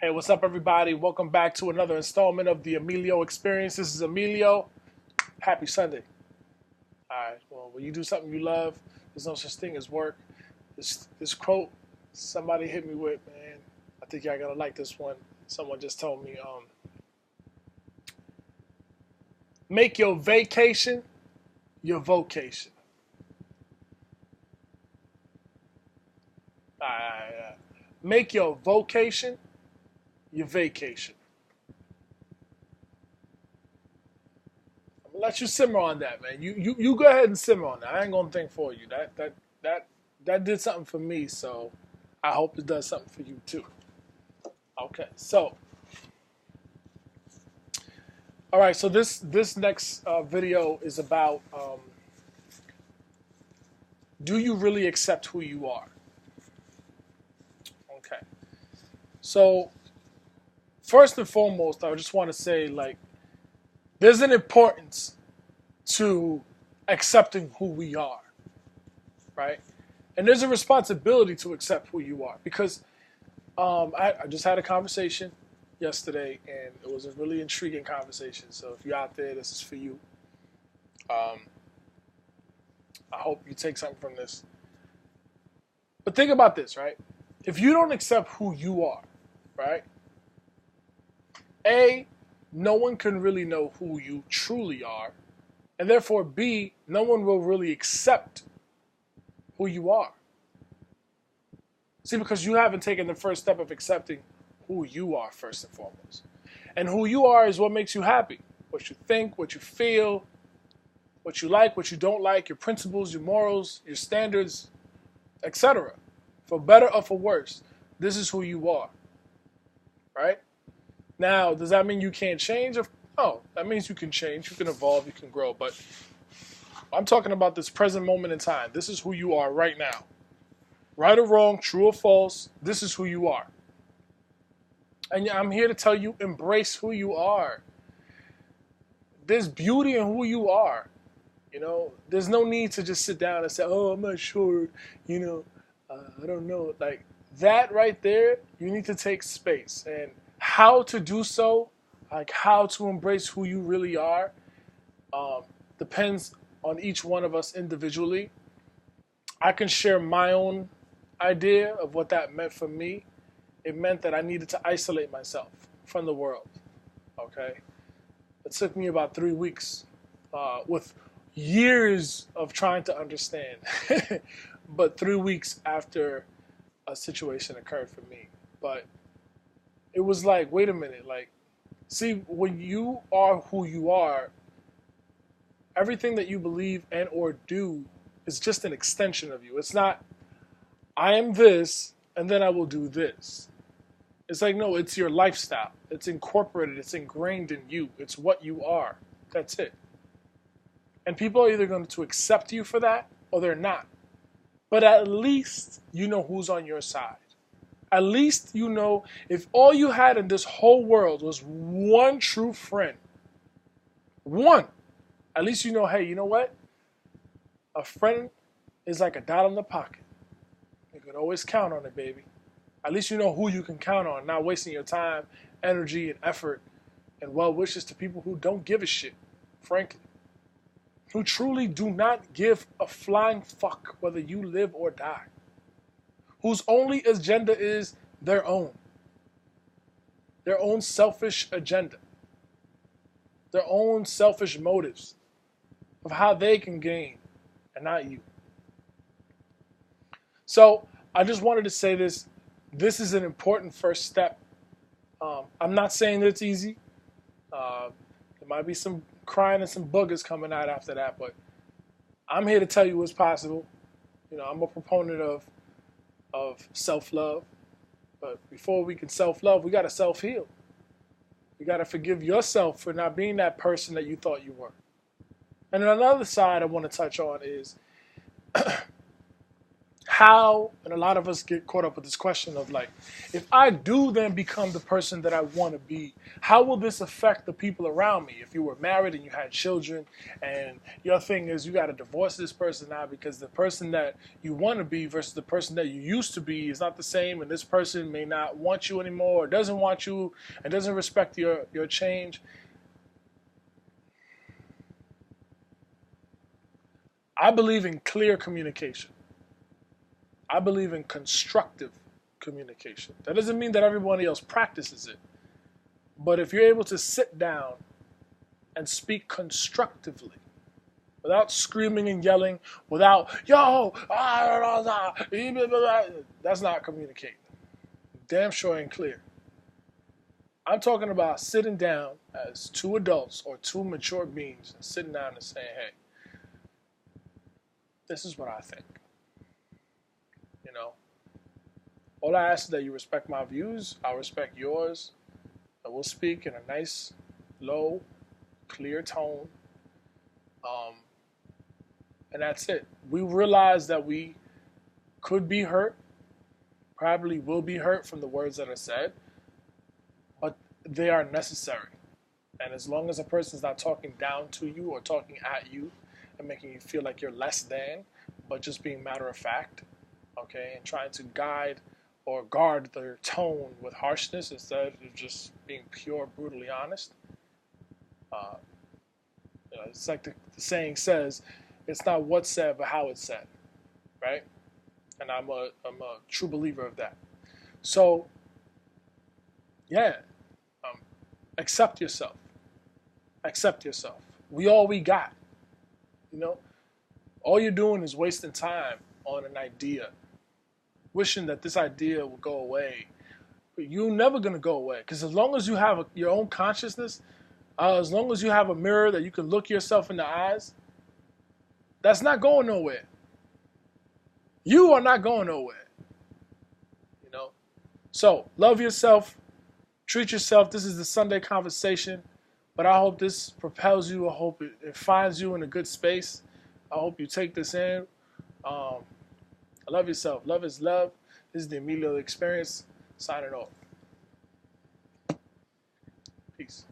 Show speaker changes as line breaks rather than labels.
Hey, what's up, everybody? Welcome back to another installment of the Emilio Experience. This is Emilio. Happy Sunday. All right. Well, when you do something you love, there's no such thing as work. This quote somebody hit me with, man. I think y'all gonna like this one. Someone just told me, make your vacation your vocation. All right. Make your vocation your vacation. I'm gonna let you simmer on that, man. You go ahead and simmer on that. I ain't gonna think for you. That did something for me, so I hope it does something for you too. Okay, so all right, so this next video is about do you really accept who you are? Okay, so first and foremost, I just want to say there's an importance to accepting who we are, right? And there's a responsibility to accept who you are because I just had a conversation yesterday, and it was a really intriguing conversation. So if you're out there, this is for you. Um, I hope you take something from this. But think about this, right? If you don't accept who you are, right? A, no one can really know who you truly are. And therefore, B, no one will really accept who you are. See, because you haven't taken the first step of accepting who you are first and foremost. And who you are is what makes you happy. What you think, what you feel, what you like, what you don't like, your principles, your morals, your standards, etc. For better or for worse, this is who you are. Right? Now, does that mean you can't change? No, that means you can change, you can evolve, you can grow. But I'm talking about this present moment in time. This is who you are right now. Right or wrong, true or false, this is who you are. And I'm here to tell you, embrace who you are. There's beauty in who you are. You know, there's no need to just sit down and say, oh, I'm not sure, I don't know. Like that right there, you need to take space. And how to do so, like how to embrace who you really are, depends on each one of us individually. I can share my own idea of what that meant for me. It meant that I needed to isolate myself from the world. Okay, it took me about 3 weeks, with years of trying to understand, but 3 weeks after a situation occurred for me. But it was like, wait a minute, like, see, when you are who you are, everything that you believe and or do is just an extension of you. It's not, I am this, and then I will do this. It's like, no, it's your lifestyle. It's incorporated. It's ingrained in you. It's what you are. That's it. And people are either going to accept you for that or they're not. But at least you know who's on your side. At least you know if all you had in this whole world was one true friend, one, at least you know, hey, you know what? A friend is like a dot in the pocket. You can always count on it, baby. At least you know who you can count on, not wasting your time, energy, and effort and well wishes to people who don't give a shit, frankly. Who truly do not give a flying fuck whether you live or die. Whose only agenda is their own selfish agenda, their own selfish motives of how they can gain and not you. So I just wanted to say this. This is an important first step. I'm not saying that it's easy. There might be some crying and some boogers coming out after that, but I'm here to tell you it's possible. You know, I'm a proponent of self-love. But before we can self-love, we got to self-heal. You got to forgive yourself for not being that person that you thought you were. And another side I want to touch on is how, and a lot of us get caught up with this question of like, if I do then become the person that I want to be, how will this affect the people around me? If you were married and you had children, and your thing is you got to divorce this person now because the person that you want to be versus the person that you used to be is not the same, and this person may not want you anymore, or doesn't want you, and doesn't respect your change. I believe in clear communication. I believe in constructive communication. That doesn't mean that everybody else practices it. But if you're able to sit down and speak constructively, without screaming and yelling, without, yo, that's not communicating. Damn sure ain't clear. I'm talking about sitting down as two adults or two mature beings and sitting down and saying, hey, this is what I think. You know, all I ask is that you respect my views, I'll respect yours, and we'll speak in a nice, low, clear tone. And that's it. We realize that we could be hurt, probably will be hurt from the words that are said, but they are necessary. And as long as a person's not talking down to you or talking at you and making you feel like you're less than, but just being matter of fact, okay, and trying to guide or guard their tone with harshness instead of just being pure, brutally honest. It's like the saying says, it's not what's said, but how it's said, right? And I'm a true believer of that. So, yeah, accept yourself. Accept yourself. We got. You know, all you're doing is wasting time on an idea, wishing that this idea will go away. But you're never gonna go away because as long as you have your own consciousness, as long as you have a mirror that you can look yourself in the eyes, that's not going nowhere. You are not going nowhere. You know? So, love yourself. Treat yourself. This is the Sunday conversation. But I hope this propels you. I hope it finds you in a good space. I hope you take this in. Love yourself. Love is love. This is the Emilio Experience. Signing off. Peace.